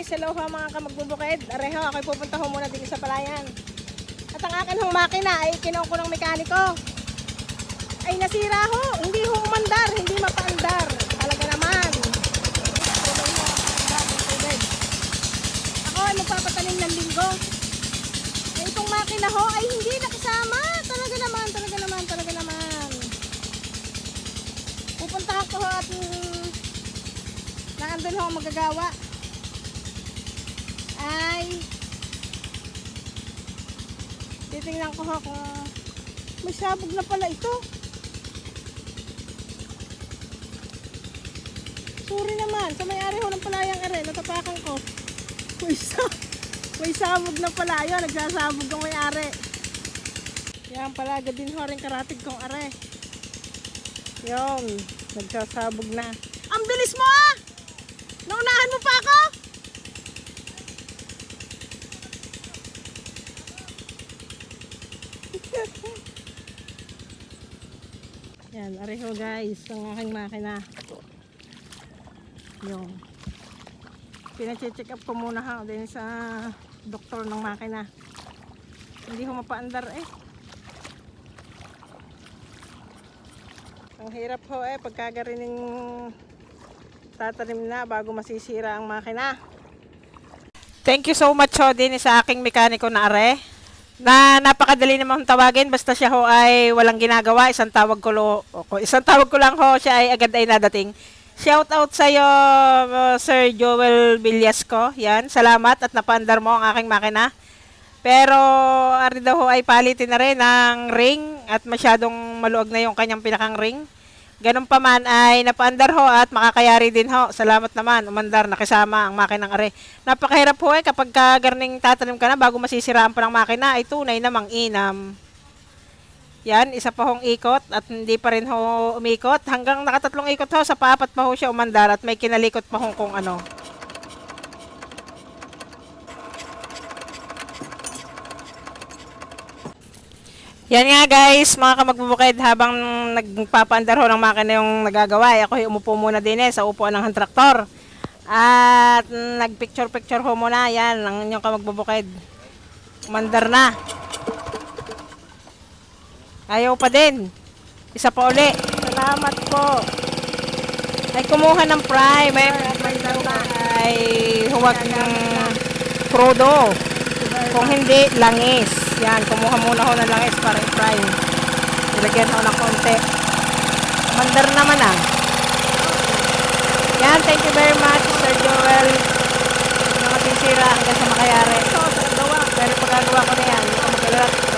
guys, hello ho mga kamagbubukid. Areho, ako'y pupunta ho muna din sa palayan. At ang akin hong makina ay kinuha ko ng mekaniko. Ay nasira ho, hindi ho umandar, hindi mapaandar. Talaga naman. Ako ay magpapatanim ng linggo. Ay itong makina ho ay hindi nakasama. Talaga naman. Pupuntahan ko ho at naandun ho ang magagawa. Ay titingnan ko ho kung may sabog na pala ito. Sorry naman sa may-ari ho ng palayang are, natapakan ko. May sabog na pala. Ayun, nagsasabog ang may-ari. Yan pala, din ho rin karatig kong are. Yun, nagsasabog na. Ang bilis mo ah! Naunahan mo pa ako? Yan, areho guys, ang aking makina. Yun. Pina-check up ko muna ha, din sa doktor ng makina. Hindi ko mapaandar eh. Ang hirap ho eh, pagkagarining tatanim na bago masisira ang makina. Thank you so much ho din sa aking mekaniko na are. Na napakadali naman tawagin, basta siya ho ay walang ginagawa, isang tawag ko lang ho, siya ay agad ay nadating. Shout out sa iyo, Sir Joel Villasco. Yan, salamat at napaandar mo ang aking makina. Pero ari daw ho ay palitin na rin ng ring at masyadong maluag na yung kanyang pinakang ring. Ganun pa man ay napaandar ho at makakayari din ho. Salamat naman, umandar nakisama ang makinang are. Napakahirap ho eh kapag garning tatanim ka na bago masisiraan pa ng makina ay tunay namang inam. Yan, isa pa hong ikot at hindi pa rin ho umikot. Hanggang nakatatlong ikot ho, sa paapat pa ho siya umandar at may kinalikot pa hong kung ano. Yan nga guys, mga kamagbubukid, habang nagpapaandar ho ng makina yung nagagawa, ako umupo muna din sa upuan ng traktor. At nagpicture-picture ho muna, yan, ang inyong kamagbubukid. Umandar na. Ayaw pa din. Isa pa uli. Salamat po. Ay kumuha ng prime, may dalawa ay huwag ng crudo. Kung hindi, langis. Yan, kumuha muna ho ng langis para i-fry. Ilagyan ho ng konti. Mandar naman ah. Yan, thank you very much, Sir Joel. Mga sisira hanggang sa makayari. Ito, gawa. Dahil pagkagawa ko na yan, hindi ko mag-alala.